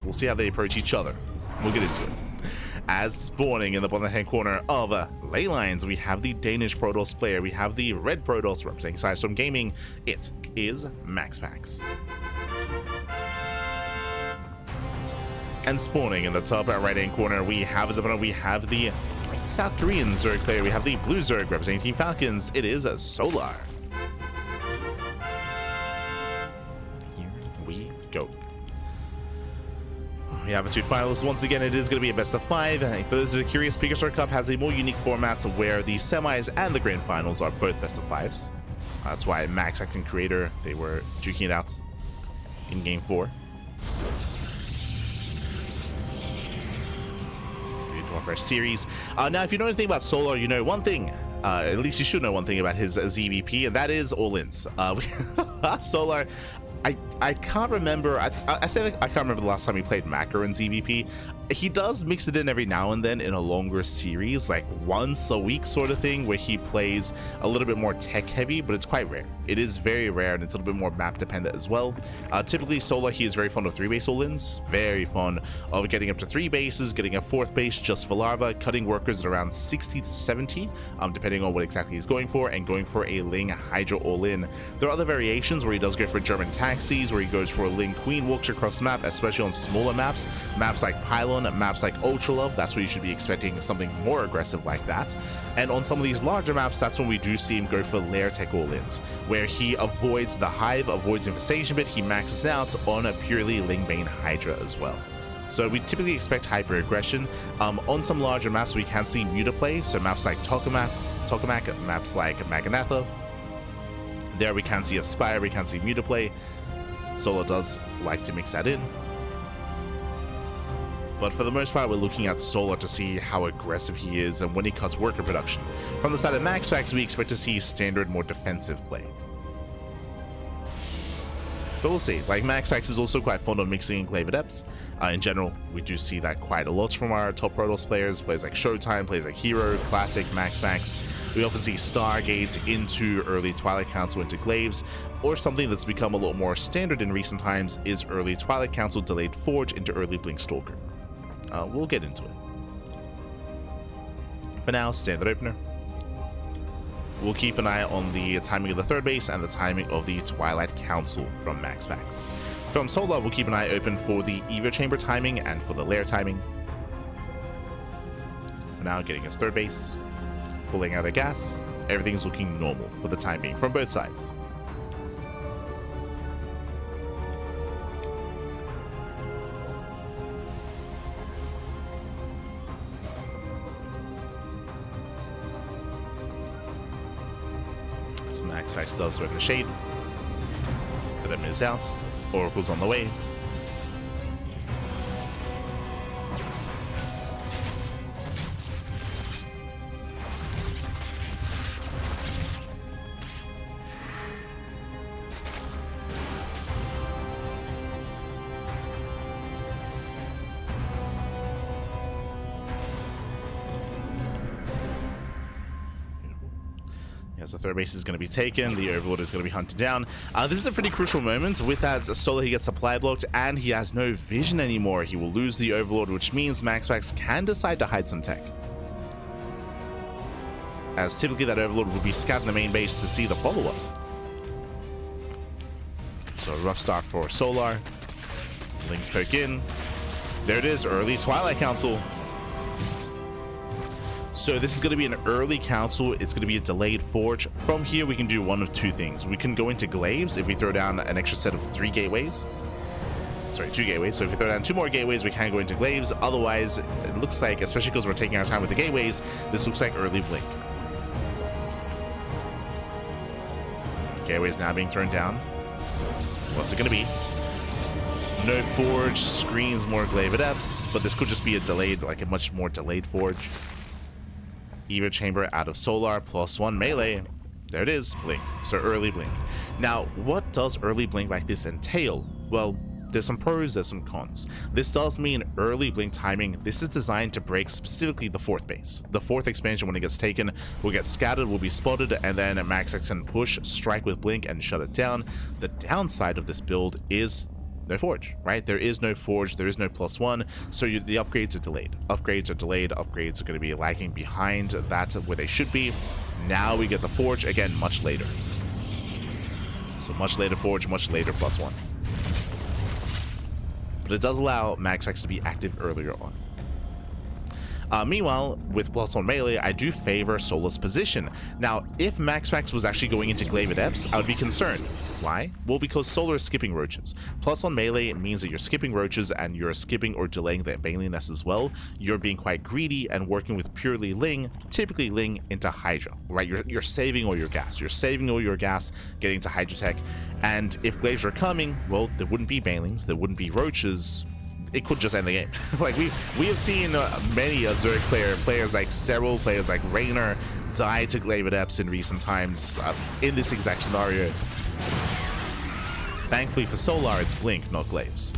We'll see how they approach each other. We'll get into it. As spawning in the bottom hand corner of Ley Lines, we have the Danish Protoss player. We have the red Protoss representing Sidestorm Gaming. It is MaxPax. And spawning in the top right hand corner, we have as opponent, we have the South Korean Zerg player. We have the blue Zerg representing Team Falcons. It is Solar. Here we go. We have 2 finalists. Once again, it is going to be a best of 5. For those that are curious, PiGosaur Cup has a more unique format where the semis and the grand finals are both best of 5s. That's why MaxPax and Creator, they were duking it out in Game 4. Our series. Now, if you know anything about Solar, you know one thing. At least you should know one thing about his ZvP, and that is all-ins. Solar, I can't remember. I say like, I can't remember the last time he played Macro in ZvP. He does mix it in every now and then in a longer series, like once a week sort of thing, where he plays a little bit more tech heavy, but it's quite rare. It is very rare, and it's a little bit more map dependent as well. Typically, Solar, he is very fond of 3-base all-ins, very fond of getting up to 3 bases, getting a 4th base just for larva, cutting workers at around 60 to 70, depending on what exactly he's going for, and going for a Ling Hydra all-in. There are other variations where he does go for German taxis, where he goes for a Ling Queen walks across the map, especially on smaller maps like Pylon, maps like Ultra Love. That's where you should be expecting something more aggressive like that. And on some of these larger maps, that's when we do see him go for lair tech all-ins, where he avoids the hive, avoids infestation, but he maxes out on a purely Lingbane Hydra as well. So we typically expect hyper aggression. On some larger maps, we can see mutaplay, so maps like Tokamak, maps like Maganatha. There we can see Aspire, we can see mutaplay. Solar does like to mix that in. But for the most part, we're looking at Solar to see how aggressive he is and when he cuts worker production. From the side of MaxPax, we expect to see standard, more defensive play. But we'll see. Like, MaxPax is also quite fond of mixing Enclave Adepts. In general, we do see that quite a lot from our top Protoss players like Showtime, players like Hero, Classic, MaxPax. We often see Stargate into early Twilight Council into Glaives, or something that's become a lot more standard in recent times is early Twilight Council delayed Forge into early Blink Stalker. We'll get into it. For now, standard opener. We'll keep an eye on the timing of the 3rd base and the timing of the Twilight Council from MaxPax. From Solar, we'll keep an eye open for the Evo Chamber timing and for the lair timing. For now, getting his 3rd base, pulling out a gas. Everything's looking normal for the time being from both sides. MaxPax does open the shade, but then moves out. Oracle's on the way. Yes, the 3rd base is going to be taken. The Overlord is going to be hunted down. This is a pretty crucial moment. With that, Solar, he gets supply blocked, and he has no vision anymore. He will lose the Overlord, which means MaxPax can decide to hide some tech, as typically that Overlord would be scouting the main base to see the follow-up. So a rough start for Solar. Links poke in. There it is, early Twilight Council. So this is going to be an early council. It's going to be a delayed Forge. From here, we can do one of 2 things. We can go into Glaives if we throw down an extra set of 3 gateways. Sorry, 2 gateways. So if we throw down 2 more gateways, we can go into Glaives. Otherwise, it looks like, especially because we're taking our time with the gateways, this looks like early Blink. Gateways now being thrown down. What's it going to be? No Forge, screams more Glaive Adepts, but this could just be a delayed, like a much more delayed Forge. Evo Chamber out of Solar, +1 melee. There it is, Blink. So early Blink. Now, what does early Blink like this entail? Well, there's some pros, there's some cons. This does mean early Blink timing. This is designed to break specifically the 4th base. The 4th expansion, when it gets taken, will get scattered, will be spotted, and then MaxPax can push, strike with Blink, and shut it down. The downside of this build is no forge, right? There is no forge, there is no +1, so the upgrades are delayed. Upgrades are delayed, upgrades are going to be lagging behind that where they should be. Now we get the forge, again, much later. So much later forge, much later +1. But it does allow MaxPax to be active earlier on. Meanwhile, with +1 melee, I do favor Solar's position. Now, if MaxPax was actually going into Glaive Adepts, I would be concerned. Why? Well, because Solar is skipping roaches. +1 melee means that you're skipping roaches and you're skipping or delaying the Baneling Nest as well. You're being quite greedy and working with purely Ling, typically Ling into Hydra, right? You're saving all your gas. You're saving all your gas getting to Hydra Tech. And if Glaives are coming, well, there wouldn't be Banelings, there wouldn't be roaches. It could just end the game. Like we have seen many Zerg players like Serral, players like Raynor die to Glaive Adepts in recent times in this exact scenario. Thankfully for Solar, it's Blink, not Glaives.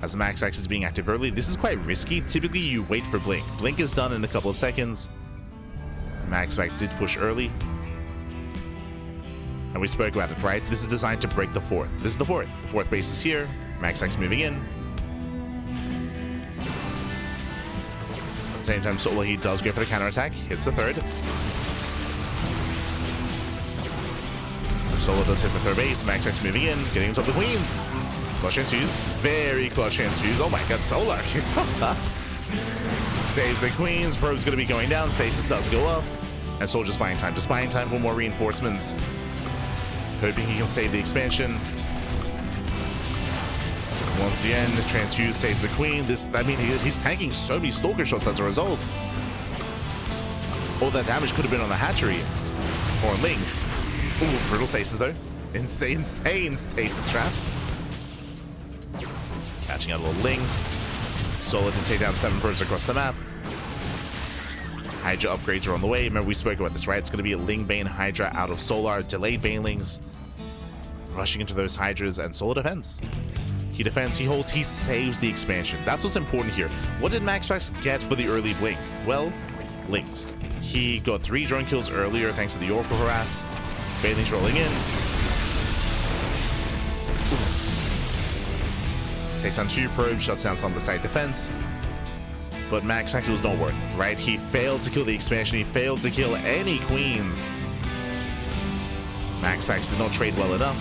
As MaxPax is being active early, this is quite risky. Typically, you wait for Blink. Blink is done in a couple of seconds. MaxPax did push early. And we spoke about it, right? This is designed to break the fourth. This is the fourth. The fourth base is here. MaxPax moving in. At the same time, Solar, he does go for the counterattack. Hits the third. Solar does hit the third base. MaxPax moving in. Getting on top of the queens. Clutch chance fuse. Very clutch chance fuse. Oh my god, Solar. Saves the queens. Probe's going to be going down. Stasis does go up. And Solar just buying time. Just buying time for more reinforcements. Hoping he can save the expansion. Once again, the transfuse saves the queen. I mean, he's tanking so many stalker shots as a result. All that damage could have been on the hatchery or on Lings. Ooh, brutal stasis though. Insane stasis trap. Catching out little Lings. Solar to take down 7 probes across the map. Hydra upgrades are on the way. Remember, we spoke about this, right? It's going to be a Ling Bane Hydra out of Solar, delayed Banelings, rushing into those Hydras, and Solar defends. He defends, he holds, he saves the expansion. That's what's important here. What did MaxPax get for the early Blink? Well, Lings. He got 3 drone kills earlier thanks to the Oracle harass. Banelings rolling in. Takes down 2 probes, shuts down some of the side defense. But MaxPax was not worth it, right? He failed to kill the expansion. He failed to kill any queens. MaxPax did not trade well enough.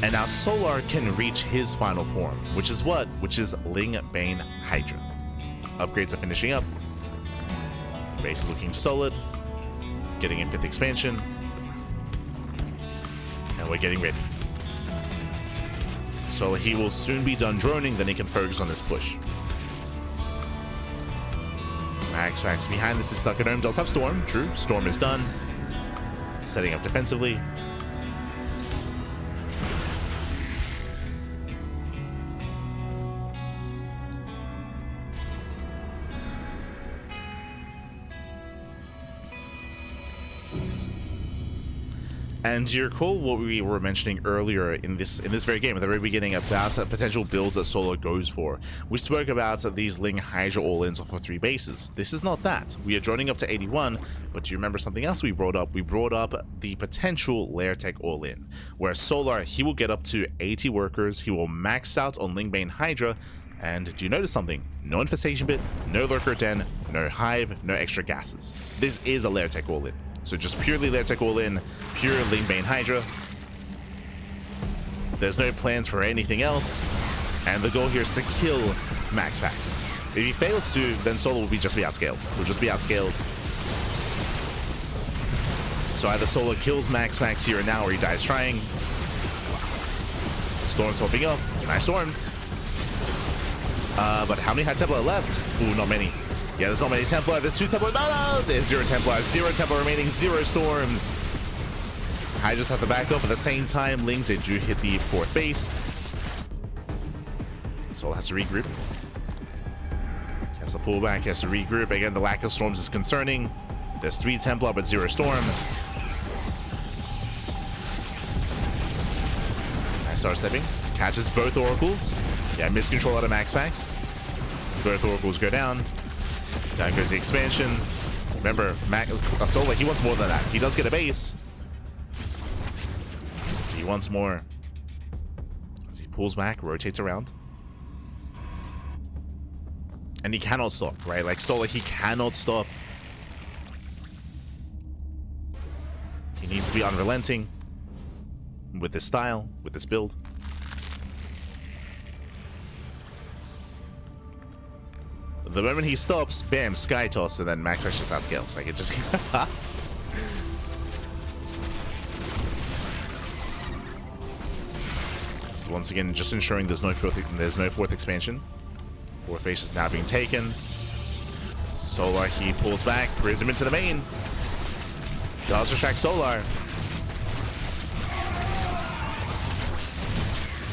And now Solar can reach his final form, which is what? Which is Ling Bane Hydra. Upgrades are finishing up. Base is looking solid. Getting a 5th expansion. And we're getting ready. So he will soon be done droning, then he can focus on this push. MaxPax behind this is stuck at home. Does have Storm. True. Storm is done. Setting up defensively. And you recall what we were mentioning earlier in this very game at the very beginning about potential builds that Solar goes for. We spoke about these Ling Hydra all-ins for 3 bases. This is not that. We are droning up to 81, but do you remember something else we brought up? We brought up the potential Lair Tech all-in, where Solar, he will get up to 80 workers, he will max out on Ling Bane Hydra, and do you notice something? No infestation bit, no lurker den, no hive, no extra gases. This is a Lair Tech all-in. So just purely Lair Tech all-in, pure Ling Bane Hydra. There's no plans for anything else, and the goal here is to kill MaxPax. If he fails to, then Solar will just be outscaled. Will just be outscaled. So either Solar kills MaxPax here and now, or he dies trying. Storm's popping up. Nice storms. But how many High Templar are left? Ooh, not many. Yeah, there's not many Templar. There's 2 Templar. No! There's 0 Templar. 0 Templar remaining. 0 Storms. I just have to back up. At the same time, Lings, they do hit the 4th base. Solar has to regroup. He has to pull back. He has to regroup. Again, the lack of Storms is concerning. There's 3 Templar, but 0 Storm. I start stepping. Catches both Oracles. Yeah, miscontrol out of MaxPax. Both Oracles go down. Down goes the expansion. Remember, Solar, he wants more than that. He does get a base. He wants more. As he pulls back, rotates around. And he cannot stop, right? Like Solar, he cannot stop. He needs to be unrelenting with this style, with this build. The moment he stops, bam, Sky Toss, and then MaxPax just outscales. Like it just. So once again, just ensuring there's no fourth expansion. Fourth base is now being taken. Solar, he pulls back, Prism into the main. Does distract Solar.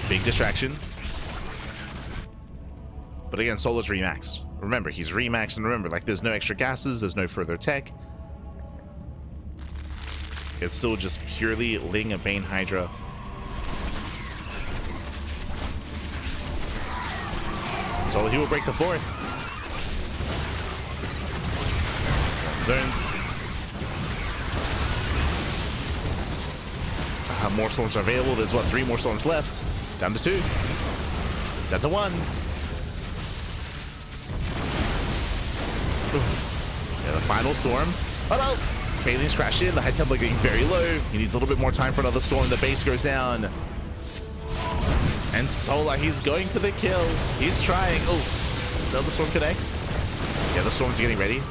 Big distraction. But again, Solar's remaxed. Remember, he's remaxed, and remember, like, there's no extra gases, there's no further tech. It's still just purely Ling and Bane Hydra. Solar, he will break the fourth. Zones. More storms are available. There's what, 3 more storms left. Down to 2. Down to 1. Yeah, the final storm. Oh no! Baleen's crashed in. The High Templar getting very low. He needs a little bit more time for another storm. The base goes down. And Solar, he's going for the kill. He's trying. Oh, another storm connects. Yeah, the storms are getting ready.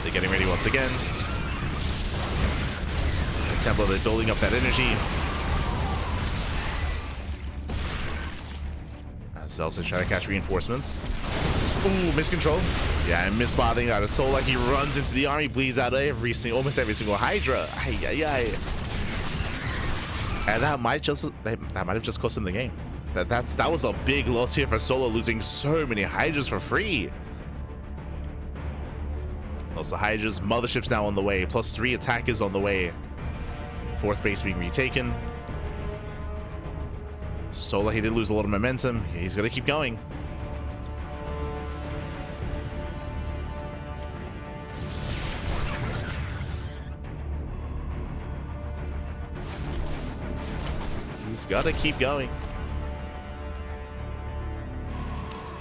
They're getting ready once again. The Templar, they're building up that energy. Zelsa trying to catch reinforcements. Ooh, miscontrol. Yeah, and misbotting out of Solar. He runs into the army, bleeds out almost every single Hydra. Ay, ay, ay. And that might have just cost him the game. That was a big loss here for Solar, losing so many Hydras for free. Lost the Hydras. Mothership's now on the way. Plus 3 attackers on the way. Fourth base being retaken. Solar, he did lose a lot of momentum. He's got to keep going. He's got to keep going.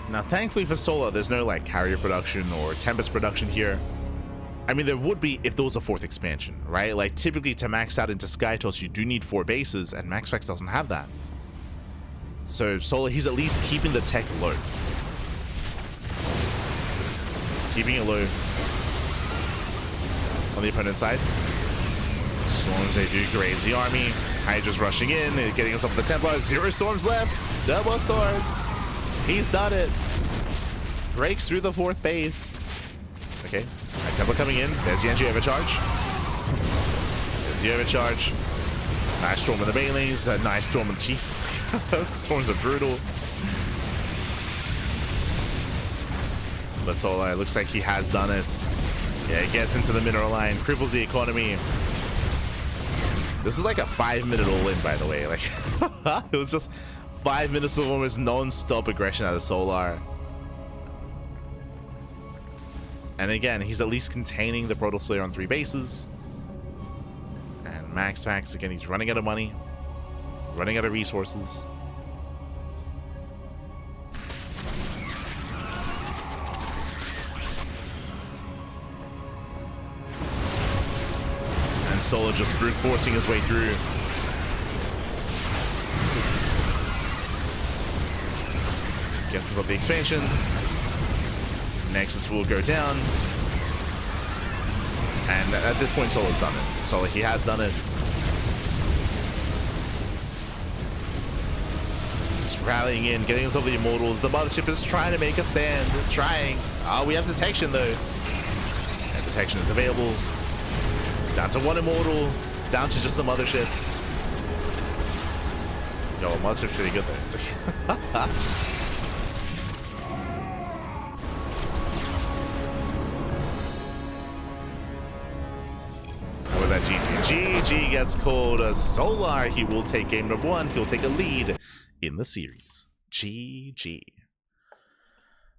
Now, thankfully for Solar, there's no like carrier production or Tempest production here. I mean, there would be if there was a 4th expansion, right? Like typically to max out into Skytoss, you do need 4 bases, and MaxPax doesn't have that. So Solar, he's at least keeping the tech low. He's keeping it low on the opponent's side. Storms, they do graze the army. Hydra's rushing in, getting on top of the Templar. 0 storms left. No more storms. He's done it. Breaks through the 4th base. Okay, Templar coming in. There's the NG overcharge. There's the overcharge. Nice storm on the Balings. Nice storm on Jesus. Storms are brutal. But Solar, looks like he has done it. Yeah, he gets into the mineral line, cripples the economy. This is like a 5-minute all-in, by the way. Like, it was just 5 minutes of almost non-stop aggression out of Solar. And again, he's at least containing the Protoss player on 3 bases. And MaxPax, again, he's running out of money, running out of resources. And Solar just brute forcing his way through. Gets above the expansion. Nexus will go down. And at this point, Solar's done it. Solar, he has done it. Just rallying in, getting on top of the Immortals. The Mothership is trying to make a stand. Trying. We have detection, though. And detection is available. Down to 1 Immortal. Down to just the Mothership. Yo, Mothership's pretty good, though. That GG gets called. Solar, he will take game number 1. He'll take a lead in the series. GG.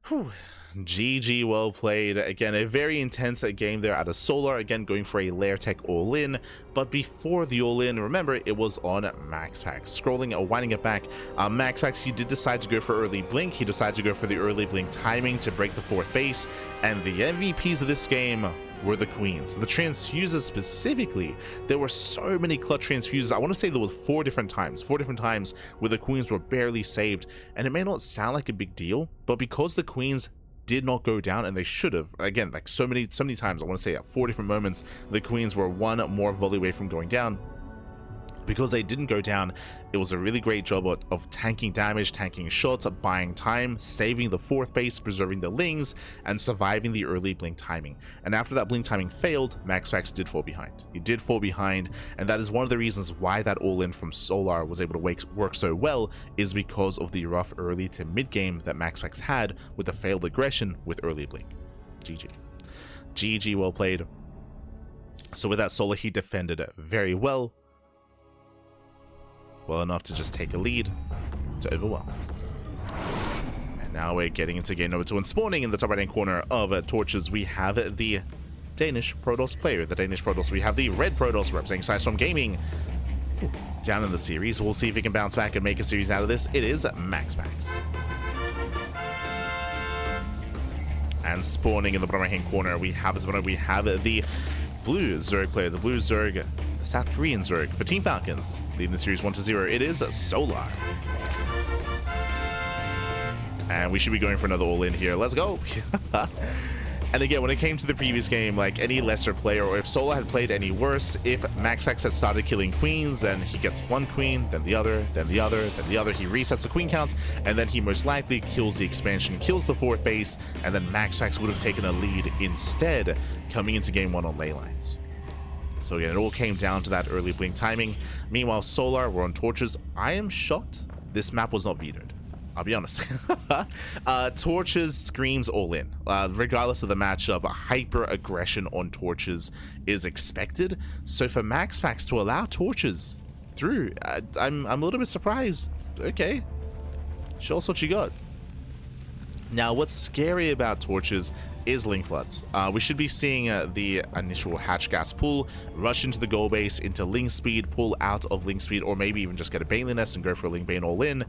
Whew. GG, well played. Again, a very intense game there out of Solar. Again, going for a Lair Tech all-in. But before the all-in, remember, it was on MaxPax. Scrolling or winding it back, MaxPax, he did decide to go for early blink. He decided to go for the early blink timing to break the 4th base. And the MVPs of this game were the queens. The transfuses specifically, there were so many clutch transfuses. I want to say there was 4 different times where the queens were barely saved. And it may not sound like a big deal, but because the queens did not go down, and they should have, again, like so many times, I want to say at 4 different moments, the queens were 1 more volley away from going down. Because they didn't go down, it was a really great job of tanking damage, tanking shots, buying time, saving the 4th base, preserving the lings, and surviving the early blink timing. And after that blink timing failed, MaxPax did fall behind. He did fall behind, and that is one of the reasons why that all-in from Solar was able to work so well, is because of the rough early to mid game that MaxPax had with the failed aggression with early blink. GG. GG, well played. So with that Solar, he defended it very well. Well enough to just take a lead to overwhelm. And now we're getting into game number 2, and spawning in the top right hand corner of Torches, we have the Danish Protoss player. The Danish Protoss, we have the red Protoss representing Sidestorm Gaming. Down in the series, we'll see if he can bounce back and make a series out of this. It is MaxPax. And spawning in the bottom right hand corner, we have the blue Zerg player, the blue Zerg, the South Korean Zerg for Team Falcons, leading the series 1-0. It is Solar. And we should be going for another all-in here. Let's go. And again, when it came to the previous game, like any lesser player, or if Solar had played any worse, if MaxPax had started killing queens, then he gets 1 queen, then the other, then the other, then the other, he resets the queen count, and then he most likely kills the expansion, kills the 4th base, and then MaxPax would have taken a lead instead, coming into game 1 on ley lines. So again, it all came down to that early blink timing. Meanwhile, Solar, we're on Torches. I am shocked this map was not vetoed. I'll be honest. Torches screams all in. Regardless of the matchup, hyper aggression on Torches is expected. So for MaxPax to allow Torches through, I'm a little bit surprised. Okay, show us what you got. Now, what's scary about Torches is link floods. We should be seeing the initial hatch gas pull, rush into the goal base, into link speed, pull out of link speed, or maybe even just get a Baneling Nest and go for a link bane all in.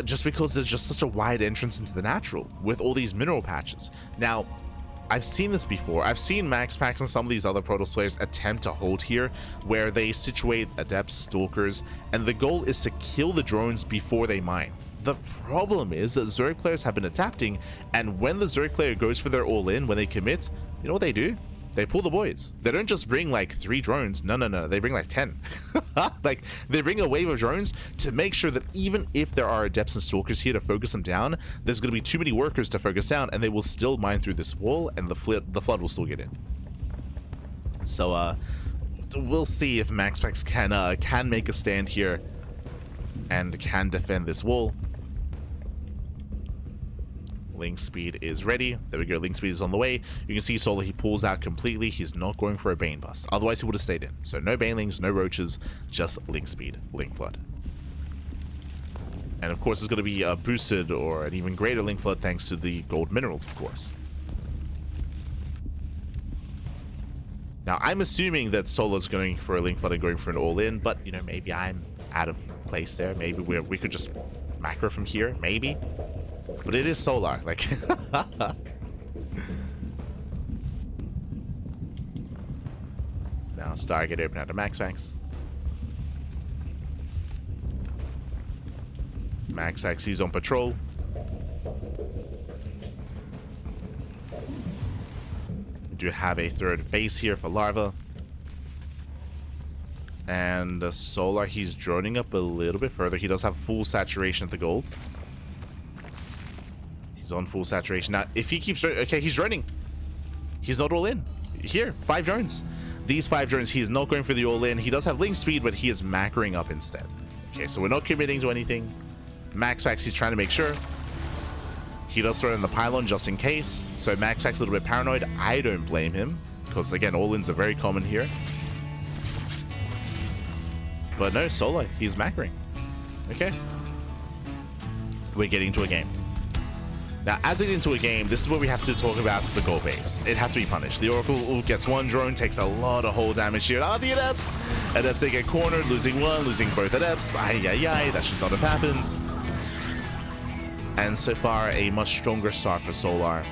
Just because there's just such a wide entrance into the natural with all these mineral patches. Now, I've seen this before. I've seen MaxPax and some of these other Protoss players attempt to hold here, where they situate Adepts, Stalkers, and the goal is to kill the drones before they mine. The problem is that Zerg players have been adapting, and when the Zerg player goes for their all-in, when they commit, you know what they do? They pull the boys. They don't just bring like 3 drones. No. They bring like 10. Like, they bring a wave of drones to make sure that even if there are Adepts and Stalkers here to focus them down, there's going to be too many workers to focus down, and they will still mine through this wall, and the flood will still get in. So, we'll see if MaxPax can make a stand here and can defend this wall. Link speed is ready. There we go. Link speed is on the way. You can see Solar, he pulls out completely. He's not going for a Bane bust. Otherwise, he would have stayed in. So no Banelings, no Roaches, just link speed, link flood. And of course, it's going to be boosted or an even greater link flood thanks to the gold minerals, of course. Now, I'm assuming that Solar's going for a link flood and going for an all-in, but, you know, maybe I'm out of place there. Maybe we could just macro from here, maybe. But it is Solar, like... Now Stargate open out to MaxPax. MaxPax, he's on patrol. We do have a 3rd base here for Larva. And Solar, he's droning up a little bit further. He does have full saturation at the gold. On full saturation. Now, if he keeps... Okay, he's droning. He's not all in. Here, 5 drones. These 5 drones, he is not going for the all in. He does have link speed, but he is macroing up instead. Okay, so we're not committing to anything. MaxPax, he's trying to make sure. He does throw in the pylon just in case. So MaxPax a little bit paranoid. I don't blame him, because again, all-ins are very common here. But no, Solar, he's macroing. Okay. We're getting to a game. Now, as we get into a game, this is where we have to talk about the goal base. It has to be punished. The Oracle gets one drone, takes a lot of hull damage here. Ah, the Adepts! Adepts, they get cornered, losing one, losing both Adepts. Ay, ay, ay, that should not have happened. And so far, a much stronger start for Solar.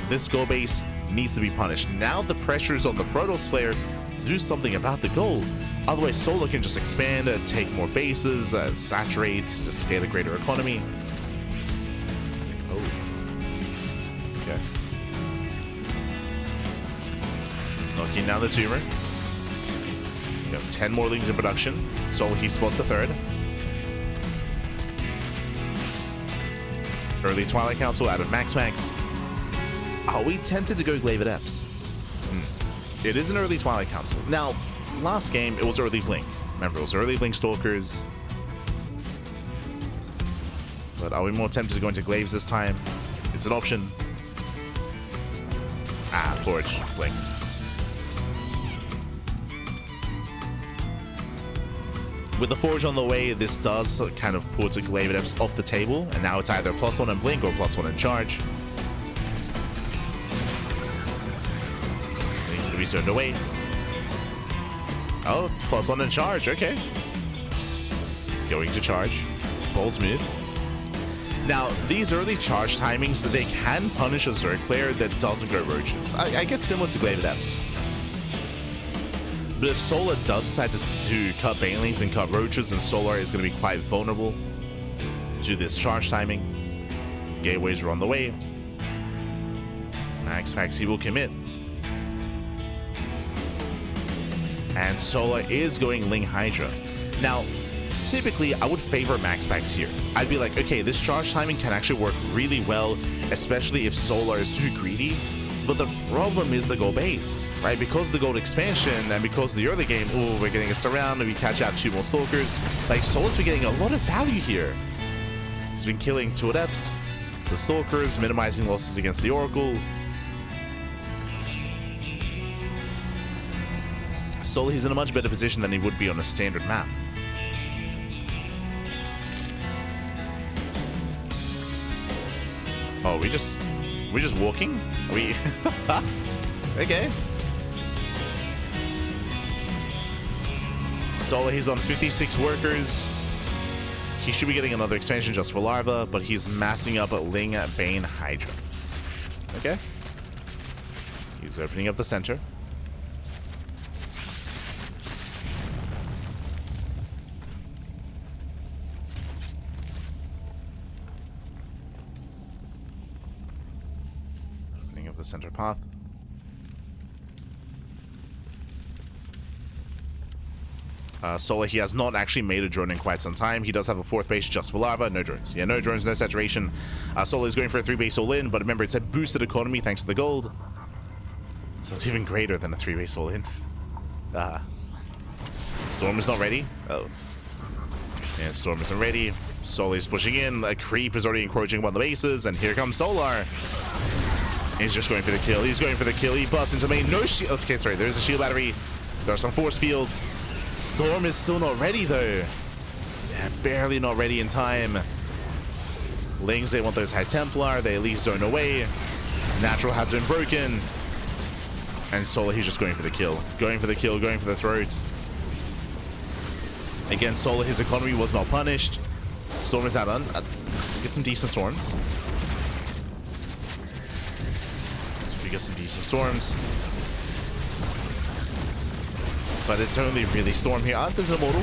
This goal base needs to be punished. Now the pressure is on the Protoss player to do something about the gold. Otherwise, Solar can just expand, take more bases, saturate, just get a greater economy. Okay. Knocking down the tumor. We have 10 more Lings in production. Solar, he spots the third. Early Twilight Council out of MaxPax. Are we tempted to go Glaive Adepts? It is an early Twilight Council. Now, last game, it was early Blink. Remember, it was early Blink Stalkers. But are we more tempted to go into Glaives this time? It's an option. Ah, Forge, Blink. With the Forge on the way, this does kind of put a Glaive Adepts off the table, and now it's either +1 in Blink or +1 in Charge. Needs to be zoned away. Oh, +1 in Charge, okay. Going to Charge. Bold move. Now, these early charge timings, they can punish a Zerg player that doesn't go Roaches. I guess similar to Glaive Adepts. But if Solar does decide to cut Banelings and cut Roaches, then Solar is going to be quite vulnerable to this charge timing. Gateways are on the way. MaxPax, he will commit. And Solar is going Ling Hydra. Now, typically, I would favor MaxPax here. I'd be like, okay, this charge timing can actually work really well, especially if Solar is too greedy. But the problem is the gold base, right? Because the gold expansion and because the early game, oh, we're getting a surround and we catch out 2 more Stalkers. Like, Solar's been getting a lot of value here. He's been killing 2 Adepts, the Stalkers, minimizing losses against the Oracle. Solar, he's in a much better position than he would be on a standard map. Oh, we're just walking? Are we? Okay. Solar, he's on 56 workers. He should be getting another expansion just for Larva, but he's massing up at Ling, Bane, Hydra. Okay. He's opening up the center. The center path. Solar, he has not actually made a drone in quite some time. He does have a 4th base just for Larva. No drones. Yeah, no drones, no saturation. Solar is going for a 3-base all-in, but remember, it's a boosted economy thanks to the gold. So it's even greater than a 3-base all-in. Storm is not ready. Oh. Yeah, Storm isn't ready. Solar is pushing in. A creep is already encroaching upon the bases, and here comes Solar. He's just going for the kill. He's going for the kill. He busts into main. No shield. Okay, sorry. There's a shield battery. There are some force fields. Storm is still not ready, though. Yeah, barely not ready in time. Lings, they want those High Templar. They at least zone away. Natural has been broken. And Solar, he's just going for the kill. Going for the kill. Going for the throats. Again, Solar, his economy was not punished. Storm is out on. Get some decent storms. Get some decent storms, but it's only really Storm here. There's an Immortal.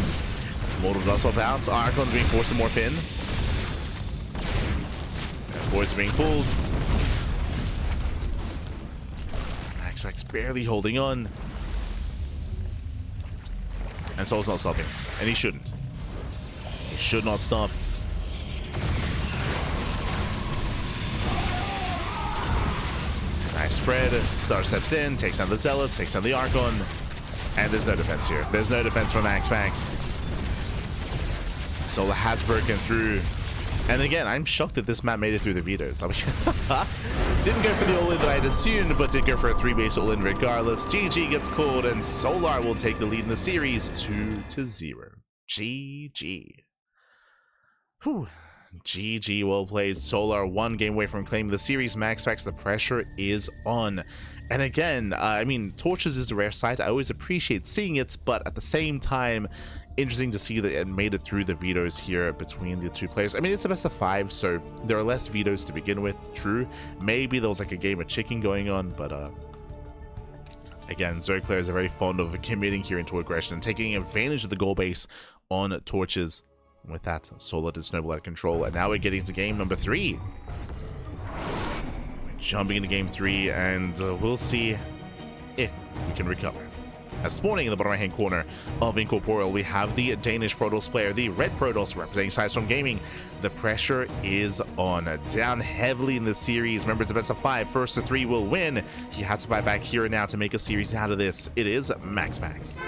Immortal does swap out. Archon's being forced to morph in. Boys are being pulled. MaxPax barely holding on, and Soul's not stopping, and he shouldn't. He should not stop. Nice spread. Star steps in, takes down the Zealots, takes down the Archon, and there's no defense here. There's no defense from MaxPax. Solar has broken through. And again, I'm shocked that this map made it through the vetoes. I mean, didn't go for the all-in that I'd assumed, but did go for a 3-base all-in regardless. GG gets called, and Solar will take the lead in the series 2-0. GG. Whew. GG, well played. Solar one game away from claiming the series. MaxPax, the pressure is on. And again, I mean, Torches is a rare sight. I always appreciate seeing it, but at the same time, interesting to see that it made it through the vetoes here between the two players. I mean, it's a best of 5, so there are less vetoes to begin with, true. Maybe there was like a game of chicken going on, but again, Zerg players are very fond of committing here into aggression and taking advantage of the goal base on Torches. With that, Solar did snowball out of control, and now we're getting to game number 3. We're jumping into game 3, and we'll see if we can recover. As spawning in the bottom right-hand corner of Incorporeal, we have the Danish Protoss player, the Red Protoss, representing Sidestorm Gaming. The pressure is on. Down heavily in this series. Remember, it's a best of 5. First to 3 will win. He has to fight back here and now to make a series out of this. It is MaxPax.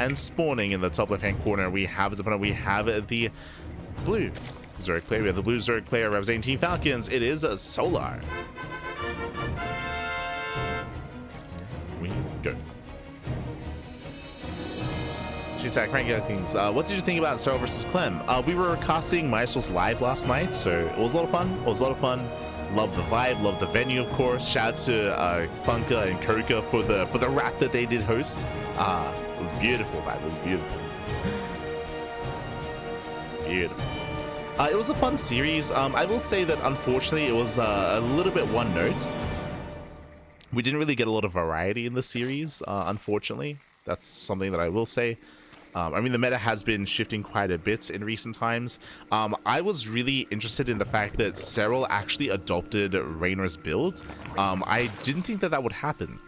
And spawning in the top left-hand corner, we have his opponent. We have the blue Zerg player. We have the blue Zerg player representing Team Falcons. It is Solar. We go. She's at Cranky Ducklings. What did you think about Cyril versus Clem? We were casting Maestros live last night, so it was a lot of fun. It was a lot of fun. Love the vibe, love the venue, of course. Shout out to Funka and Koka for the rap that they did host. It was beautiful, man. It was beautiful. Beautiful. It was a fun series. I will say that unfortunately it was a little bit one note. We didn't really get a lot of variety in the series, unfortunately. That's something that I will say. I mean, the meta has been shifting quite a bit in recent times. I was really interested in the fact that Cyril actually adopted Raynor's build. I didn't think that would happen.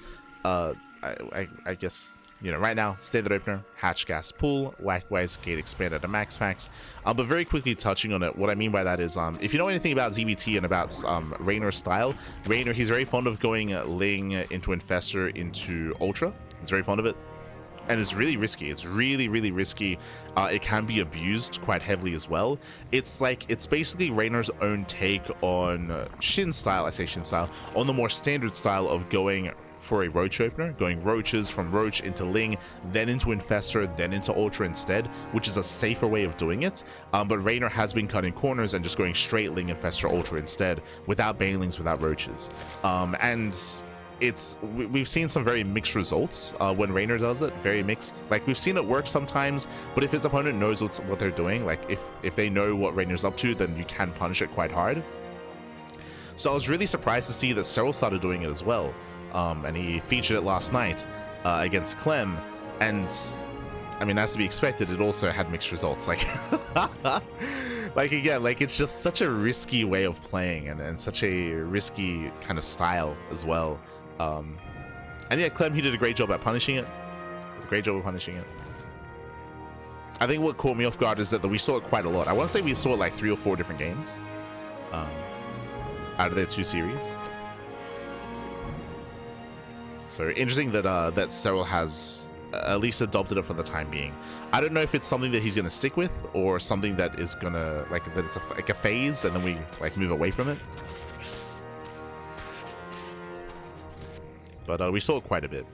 I guess, you know, right now, standard opener, hatch gas pool, likewise gate expander to MaxPax. But very quickly touching on it, what I mean by that is, if you know anything about ZvT and about Raynor's style, Raynor, he's very fond of going Ling into Infestor into Ultra. He's very fond of it. And it's really risky. It's really, really risky. It can be abused quite heavily as well. It's basically Raynor's own take on Shin style, I say Shin style, on the more standard style of going for a roach opener, going roaches from roach into Ling, then into Infestor, then into Ultra instead, which is a safer way of doing it. But Raynor has been cutting corners and just going straight Ling, Infestor, Ultra instead, without banelings, without roaches. And we've seen some very mixed results when Raynor does it. Very mixed. Like, we've seen it work sometimes, but if his opponent knows what they're doing, like if they know what Raynor's up to, then you can punish it quite hard. So I was really surprised to see that Cyril started doing it as well. And he featured it last night against Clem, and I mean, as to be expected, it also had mixed results. Like again, like, it's just such a risky way of playing, and such a risky kind of style as well. And yeah, Clem, he did a great job at punishing it. I think what caught me off guard is that we saw it quite a lot. I want to say we saw it like 3 or 4 different games out of their 2 series. So interesting that that Cyril has at least adopted it for the time being. I don't know if it's something that he's gonna stick with, or something that is gonna like it's like a phase and then we like move away from it. But we saw it quite a bit.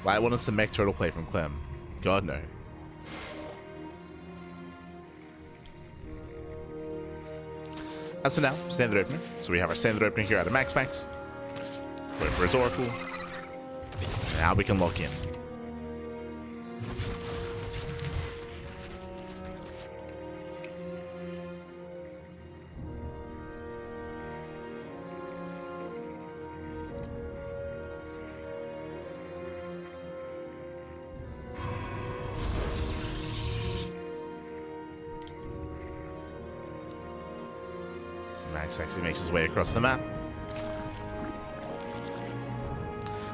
I wanted some mech turtle play from Clem. God no. As for now, standard opener. So we have our standard opener here out of MaxPax. Wait for his Oracle. Now we can lock in. Max actually makes his way across the map.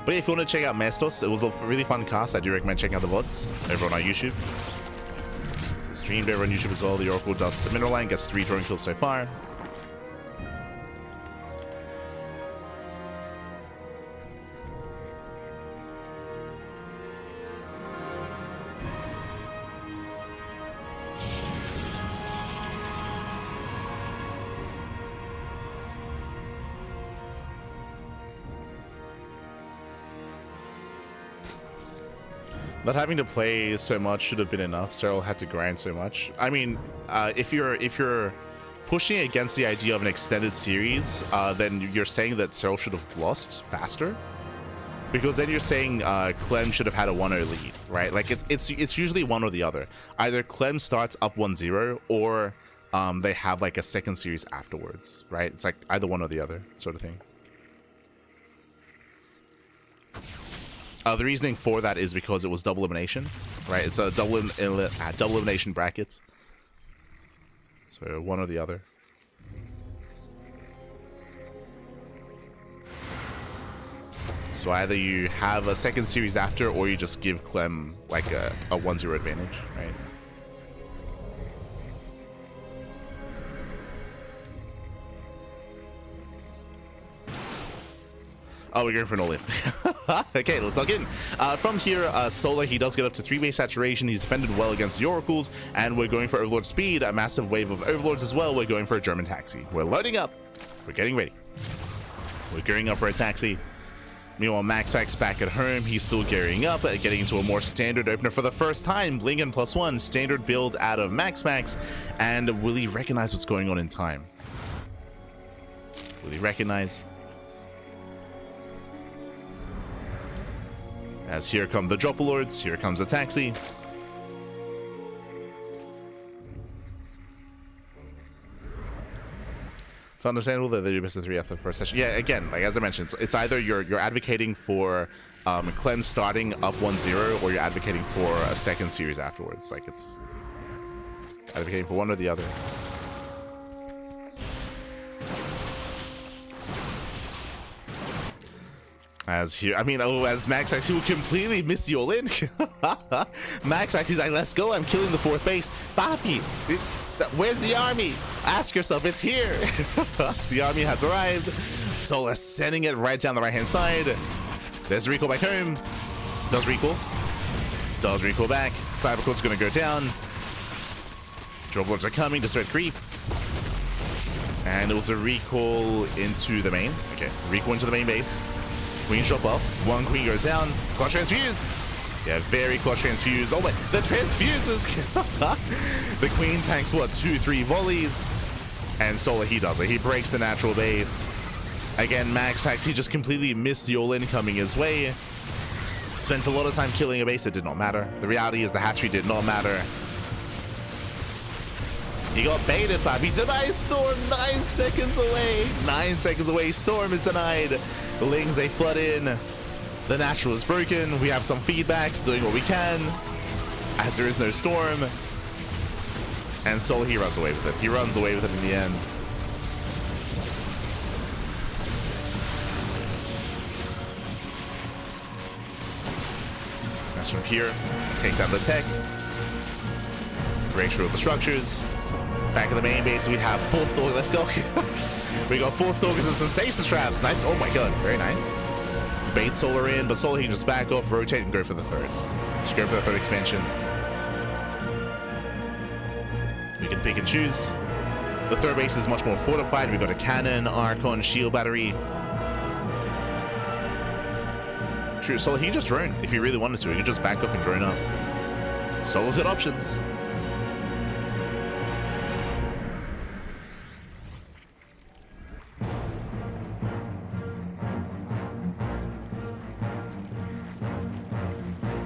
But if you want to check out Mestos, it was a really fun cast. I do recommend checking out the VODs over on our YouTube. So streamed over on YouTube as well. The Oracle does the mineral line, gets 3 drone kills so far. Not having to play so much should have been enough. Cyril had to grind so much. I mean, if you're pushing against the idea of an extended series, then you're saying that Cyril should have lost faster, because then you're saying Clem should have had a 1-0 lead, right? Like it's usually one or the other. Either Clem starts up 1-0 or they have like a second series afterwards, right? It's like either one or the other sort of thing. The reasoning for that is because it was double elimination, right? It's a double elimination brackets. So one or the other. So either you have a second series after, or you just give Clem like a 1-0 advantage, right? Oh, we're going for an all-in. Okay, let's log in. From here, Solar, he does get up to 3-base saturation. He's defended well against the Oracles, and we're going for Overlord speed, a massive wave of Overlords as well. We're going for a German taxi. We're loading up. We're getting ready. We're gearing up for a taxi. Meanwhile, MaxPax back at home. He's still gearing up, getting into a more standard opener for the first time. Blinken +1, standard build out of MaxPax, and will he recognize what's going on in time? Will he recognize? As here come the Dropalords, here comes the taxi. It's understandable that they do best of 3 after the first session. Yeah, again, like as I mentioned, it's either you're advocating for Clem starting up 1-0, or you're advocating for a second series afterwards. Like it's advocating for one or the other. As here, I mean, oh, as MaxPax, he will completely miss the all-in. MaxPax, he's like, let's go, I'm killing the 4th base. Papi, where's the army? Ask yourself, it's here. The army has arrived. Solar sending it right down the right-hand side. There's recall back home. Does recall. Does recall back. Cybercore's gonna go down. Droplords are coming to start creep. And it was a recall into the main. Okay, recall into the main base. Queen shot up. 1 queen goes down. Clutch transfuse. Yeah, very clutch transfuse. Oh my, the transfuses. The queen tanks what, 2-3 volleys, and Solar, he does it. He breaks the natural base. Again, MaxPax, he just completely missed the all-in coming his way. Spent a lot of time killing a base. It did not matter. The reality is the hatchery did not matter. He got baited, Pap. He denies Storm. 9 seconds away. 9 seconds away. Storm is denied. The Lings, they flood in. The natural is broken. We have some feedbacks, doing what we can, as there is no Storm. And Solar, he runs away with it. He runs away with it in the end. That's from here. Takes out the tech. Breaks through the structures. Back in the main base, we have 4 stalkers. Let's go. We got 4 stalkers and some stasis traps. Nice. Oh my god. Very nice. Bait Solar in, but Solar, he can just back off, rotate, and go for the 3rd. Just go for the 3rd expansion. We can pick and choose. The 3rd base is much more fortified. We've got a cannon, Archon, shield battery. True, Solar, he can just drone if he really wanted to. He can just back off and drone up. Solar's got options.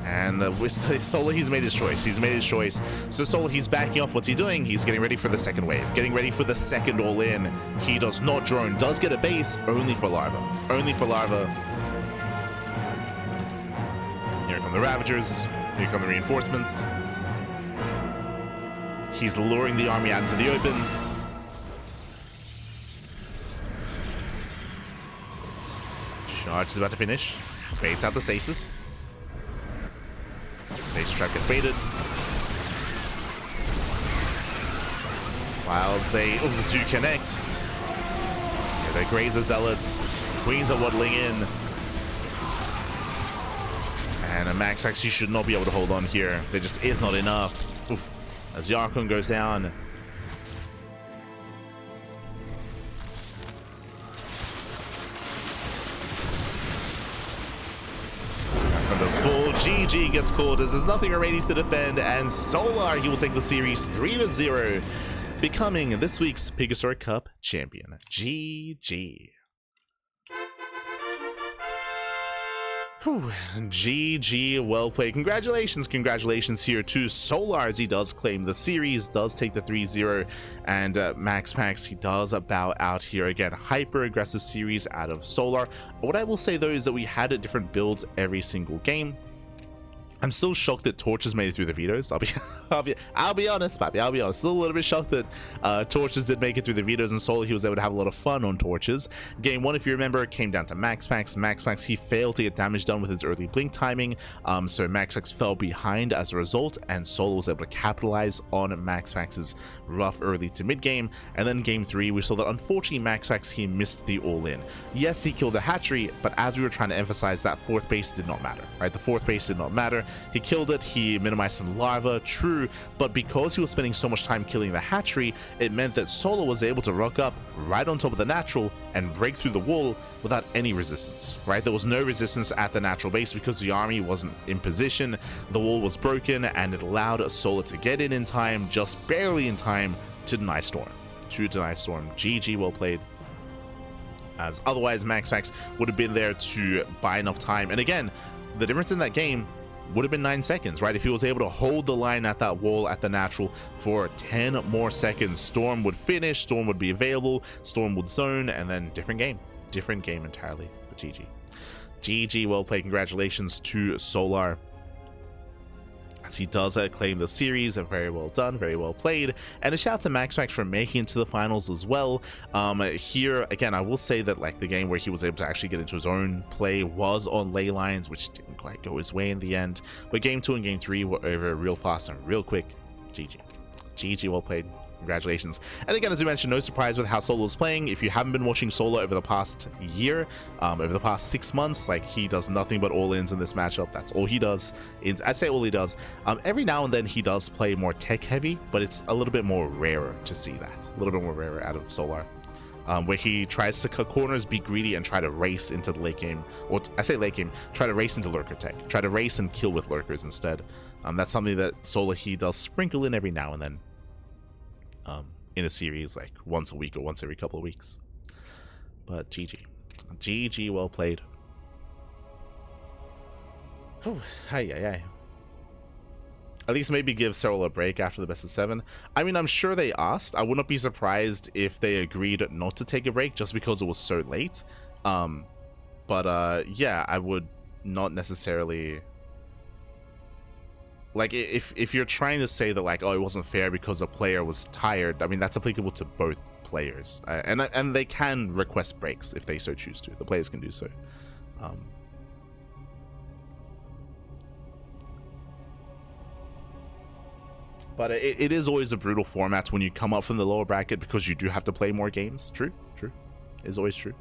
And with Solar, he's made his choice. He's made his choice. So Solar, he's backing off. What's he doing? He's getting ready for the 2nd wave. Getting ready for the 2nd all-in. He does not drone. Does get a base, only for Larva. Only for Larva. Here come the Ravagers. Here come the reinforcements. He's luring the army out into the open. Charge is about to finish. Baits out the stasis. Stasis trap gets baited. Whilst they do connect. Yeah, they graze the zealots. Queens are waddling in. And a MaxPax, he should not be able to hold on here. There just is not enough. Oof. As Yarkon goes down. gets pulled, GG gets called as there's nothing remaining to defend, and Solar, he will take the series 3-0, becoming this week's PiGosaur Cup champion. GG. Whew. GG, well played. Congratulations here to Solar as he does claim the series, does take the 3-0, and MaxPax, he does bow out here again. Hyper aggressive series out of Solar. What I will say though is that we had different builds every single game. I'm still shocked that Torches made it through the vetoes. I'll be honest, Pappy. I'll be honest. Still a little bit shocked that Torches did make it through the vetoes, and Solar, he was able to have a lot of fun on Torches. Game 1, if you remember, came down to MaxPax. MaxPax, he failed to get damage done with his early blink timing, so MaxPax fell behind as a result, and Solar was able to capitalize on MaxPax's rough early to mid game. And then Game 3, we saw that unfortunately MaxPax, he missed the all-in. Yes, he killed the hatchery, but as we were trying to emphasize, that fourth base did not matter, right? The fourth base did not matter. He killed it, he minimized some larva, true, but because he was spending so much time killing the hatchery, it meant that Solar was able to rock up right on top of the natural and break through the wall without any resistance, right? There was no resistance at the natural base because the army wasn't in position, the wall was broken, and it allowed Solar to get in time, just barely in time, to deny Storm. GG, well played. As otherwise MaxPax would have been there to buy enough time, and again, the difference in that game would have been 9 seconds, right? If he was able to hold the line at that wall at the natural for 10 more seconds, Storm would finish, Storm would be available, Storm would zone, and then different game entirely. But GG, well played. Congratulations to Solar as he does claim the series. Very well done, very well played, and a shout out to MaxPax for making it to the finals as well. Here again, I will say that like the game where he was able to actually get into his own play was on ley lines, which didn't quite go his way in the end, but Game 2 and Game 3 were over real fast and real quick. GG, well played. Congratulations. And again, as we mentioned, no surprise with how Solar was playing. If you haven't been watching Solar over the past year, over the past 6 months, like, he does nothing but all-ins in this matchup. That's all he does. I say all he does. Every now and then he does play more tech heavy, but it's a little bit more rarer to see that. A little bit more rarer out of Solar. Where he tries to cut corners, be greedy, and try to race into the late game. Or I say late game, try to race into lurker tech. Try to race and kill with lurkers instead. That's something that Solar, he does sprinkle in every now and then. In a series, like once a week or once every couple of weeks. But GG, well played. Oh, hi. At least maybe give Cyril a break after the best of 7. I mean, I'm sure they asked. I wouldn't be surprised if they agreed not to take a break just because it was so late. Yeah, I would not necessarily. Like, if you're trying to say that, like, oh, it wasn't fair because a player was tired, I mean, that's applicable to both players. And they can request breaks if they so choose to. The players can do so. But it is always a brutal format when you come up from the lower bracket because you do have to play more games. True. It's always true.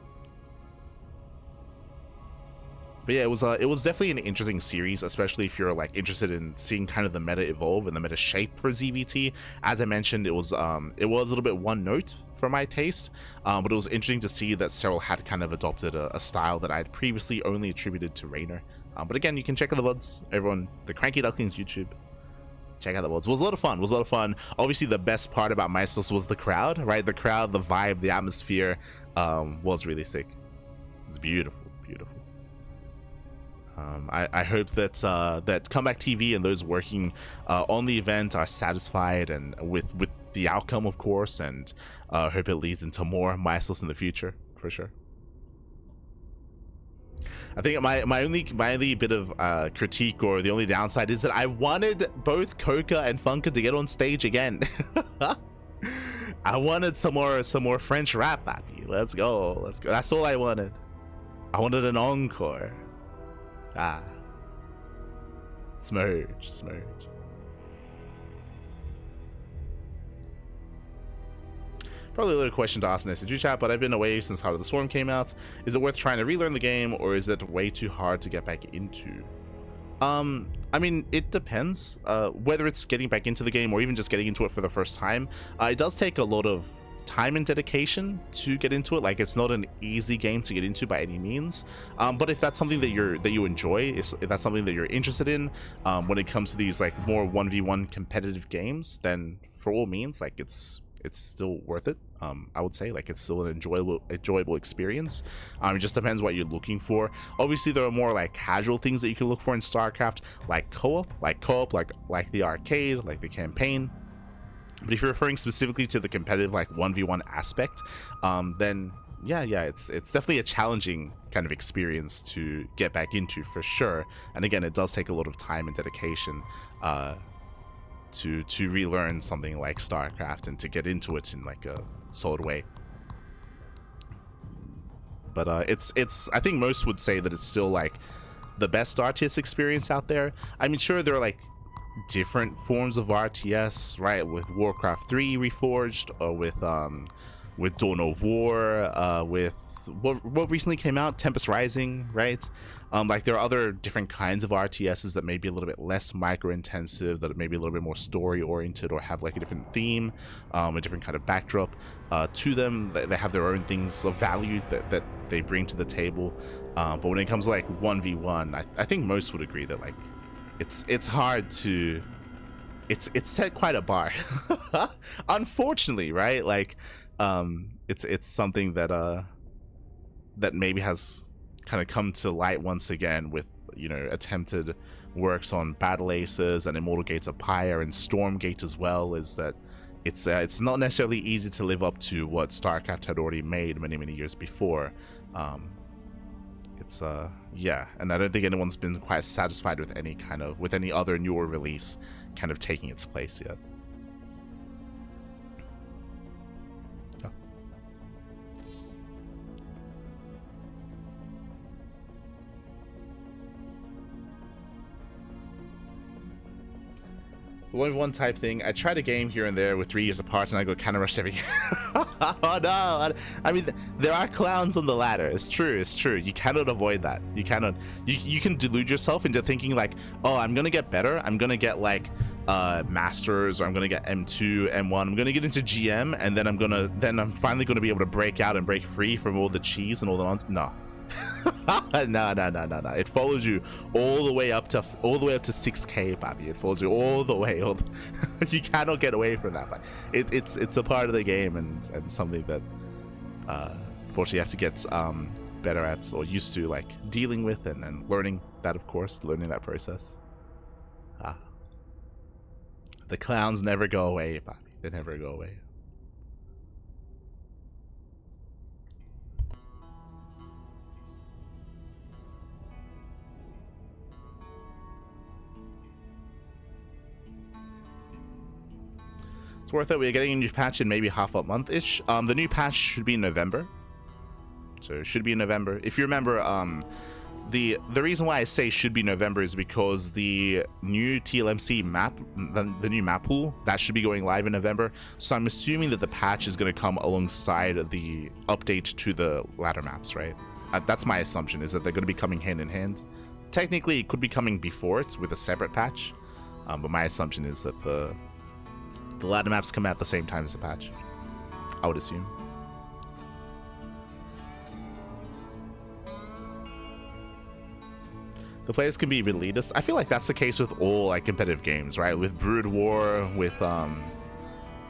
But yeah, it was definitely an interesting series, especially if you're like interested in seeing kind of the meta evolve and the meta shape for ZvP. As I mentioned, it was a little bit one note for my taste, but it was interesting to see that Cyril had kind of adopted a style that I had previously only attributed to Raynor. But again, you can check out the VODs, everyone, the Cranky Ducklings YouTube. Check out the VODs. It was a lot of fun. Obviously, the best part about Mysos was the crowd, right? The crowd, the vibe, the atmosphere was really sick. It's beautiful. I hope that that Comeback TV and those working on the event are satisfied and with the outcome, of course, and hope it leads into more Mysos in the future, for sure. I think my only bit of critique, or the only downside, is that I wanted both Coca and Funka to get on stage again. I wanted some more French rap, Pappy. Let's go. That's all I wanted. I wanted an encore. Smurge. Probably a little question to ask in SG chat, but I've been away since Heart of the Swarm came out. Is it worth trying to relearn the game, or is it way too hard to get back into? I mean, it depends whether it's getting back into the game or even just getting into it for the first time. It does take a lot of time and dedication to get into it. Like, it's not an easy game to get into by any means, but if that's something that you enjoy, if that's something that you're interested in, when it comes to these like more 1v1 competitive games, then for all means, like, it's still worth it. I would say, like, it's still an enjoyable experience. It just depends what you're looking for. Obviously, there are more like casual things that you can look for in StarCraft, like co-op, like the arcade, like the campaign. But if you're referring specifically to the competitive, like 1v1 aspect, then yeah, it's definitely a challenging kind of experience to get back into, for sure. And again, it does take a lot of time and dedication to relearn something like StarCraft and to get into it in like a solid way. But it's I think most would say that it's still like the best RTS experience out there. I mean, sure, there are like different forms of RTS, right? With Warcraft 3 Reforged, or with Dawn of War, with what recently came out, Tempest Rising, right? Like, there are other different kinds of RTSs that may be a little bit less micro-intensive, that may be a little bit more story-oriented, or have like a different theme, a different kind of backdrop to them. They have their own things of value that they bring to the table. But when it comes to like 1v1, I think most would agree that like it's hard to, it's set quite a bar, unfortunately, right? Like, it's something that that maybe has kind of come to light once again with, you know, attempted works on Battle Aces and Immortal Gates of Pyre and Stormgate as well, is that it's not necessarily easy to live up to what StarCraft had already made many years before. Yeah, and I don't think anyone's been quite satisfied with any other newer release kind of taking its place yet. One type thing. I tried a game here and there with 3 years apart, and I go kind of rushed every. Oh no! I mean, there are clowns on the ladder. It's true. It's true. You cannot avoid that. You cannot. You can delude yourself into thinking like, oh, I'm gonna get better. I'm gonna get like masters, or I'm gonna get M2, M1. I'm gonna get into GM, and then I'm finally gonna be able to break out and break free from all the cheese and all the nonsense. No. No. It follows you all the way up to 6K, Bobby. It follows you all the way. You cannot get away from that. But it's a part of the game, and something that unfortunately you have to get better at, or used to, like, dealing with and learning that, of course, learning that process. The clowns never go away, Bobby. They never go away. It's worth it. We're getting a new patch in maybe half a month-ish. The new patch should be in November. So it should be in November. If you remember, the reason why I say should be November is because the new TLMC map, the new map pool, that should be going live in November. So I'm assuming that the patch is going to come alongside the update to the ladder maps, right? That's my assumption, is that they're going to be coming hand in hand. Technically, it could be coming before it with a separate patch, but my assumption is that the ladder maps come out at the same time as the patch, I would assume. The players can be elitist. I feel like that's the case with all like competitive games, right? With Brood War, with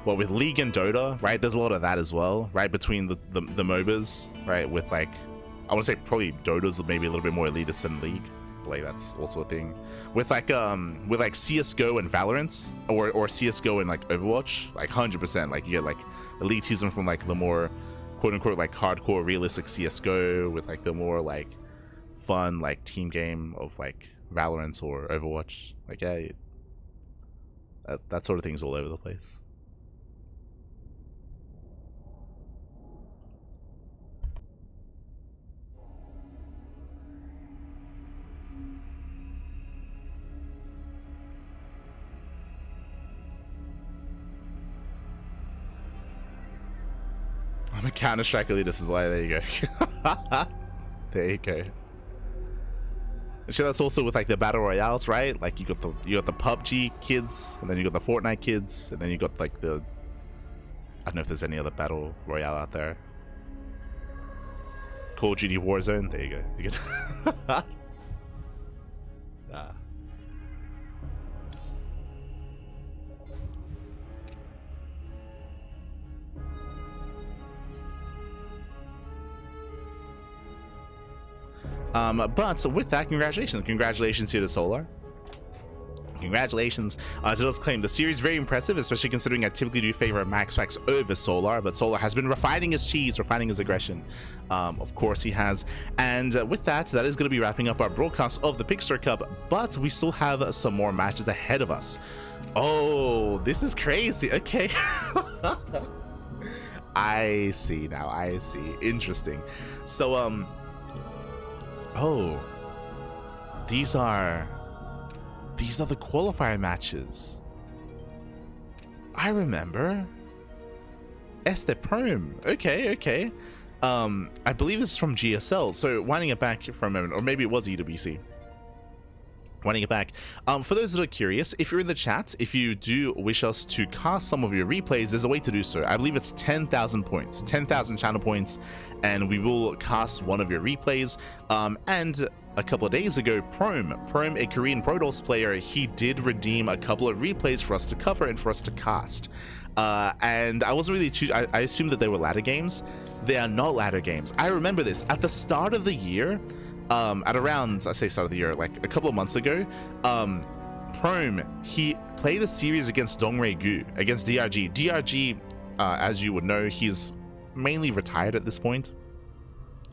with League and Dota, right? There's a lot of that as well, right? Between the MOBAs, right? With like, I want to say probably Dota's maybe a little bit more elitist than League. Like, that's also a thing with like CS:GO and Valorant, or CS:GO and like Overwatch, like 100%. Like, you get like elitism from like the more quote unquote like hardcore realistic CS:GO, with like the more like fun like team game of like Valorant or Overwatch. Like, yeah, that sort of thing's all over the place. I'm a Counter-Strike elitist is why. There you go. There you go. So that's also with like the battle royales, right? Like, you got the PUBG kids, and then you got the Fortnite kids, and then you got like the I don't know if there's any other battle royale out there. Call of Duty Warzone. There you go. You get but with that, congratulations here to Solar. Congratulations. As it does claim, the series very impressive, especially considering I typically do favor MaxPax over Solar, but Solar has been refining his cheese, refining his aggression. Of course he has. And with that, that is going to be wrapping up our broadcast of the PiGosaur Cup, but we still have some more matches ahead of us. Oh, this is crazy. Okay. I see now. I see. Interesting. So, oh, these are the qualifier matches. I remember. Este Prom. Okay. I believe this is from GSL. So winding it back for a moment, or maybe it was EWC. Winding it back. For those that are curious, if you're in the chat, if you do wish us to cast some of your replays, there's a way to do so. I believe it's 10,000 points, 10,000 channel points, and we will cast one of your replays. And a couple of days ago, Prom, a Korean Protoss player, he did redeem a couple of replays for us to cover and for us to cast. And I wasn't really too, I assumed that they were ladder games. They are not ladder games. I remember this at the start of the year, at around, I say start of the year, like a couple of months ago, Prom, he played a series against Dongre-gu, against DRG. DRG, as you would know, he's mainly retired at this point.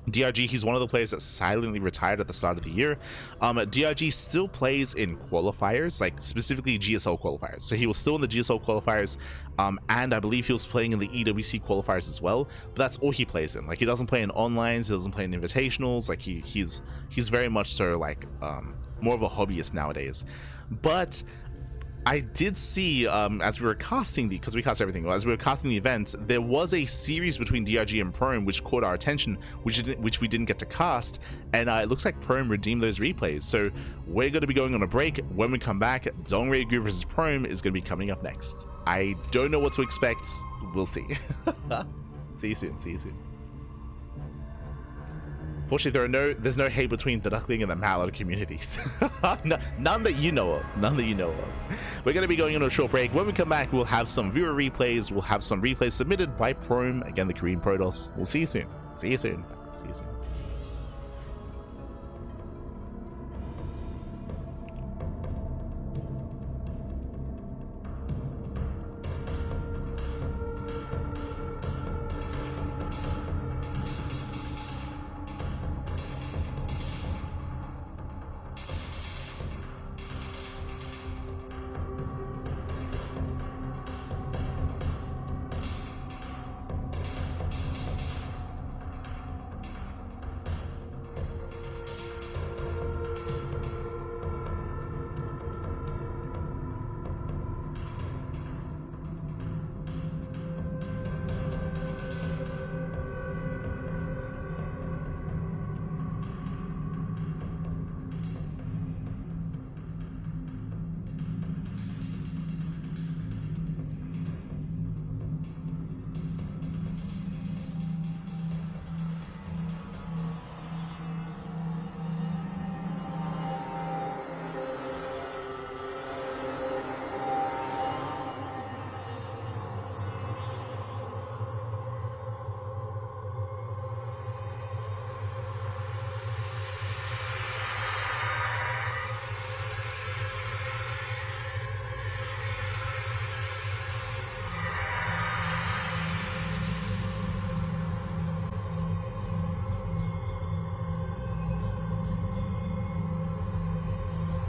DRG, he's one of the players that silently retired at the start of the year. DRG still plays in qualifiers, like specifically GSL qualifiers. So he was still in the GSL qualifiers, and I believe he was playing in the EWC qualifiers as well. But that's all he plays in. Like, he doesn't play in onlines, he doesn't play in invitationals. Like, he's very much so like more of a hobbyist nowadays. But I did see, as we were casting because we cast everything, as we were casting the event, there was a series between DRG and Prom which caught our attention, which we didn't get to cast, and it looks like Prom redeemed those replays. So we're going to be going on a break. When we come back, Dongre-gu versus Prom is going to be coming up next. I don't know what to expect. We'll see. See you soon. Fortunately, there's no hate between the Duckling and the Mallard communities. None that you know of. We're going to be going on a short break. When we come back, we'll have some viewer replays. We'll have some replays submitted by Prom, again, the Korean Protoss. We'll see you soon. See you soon.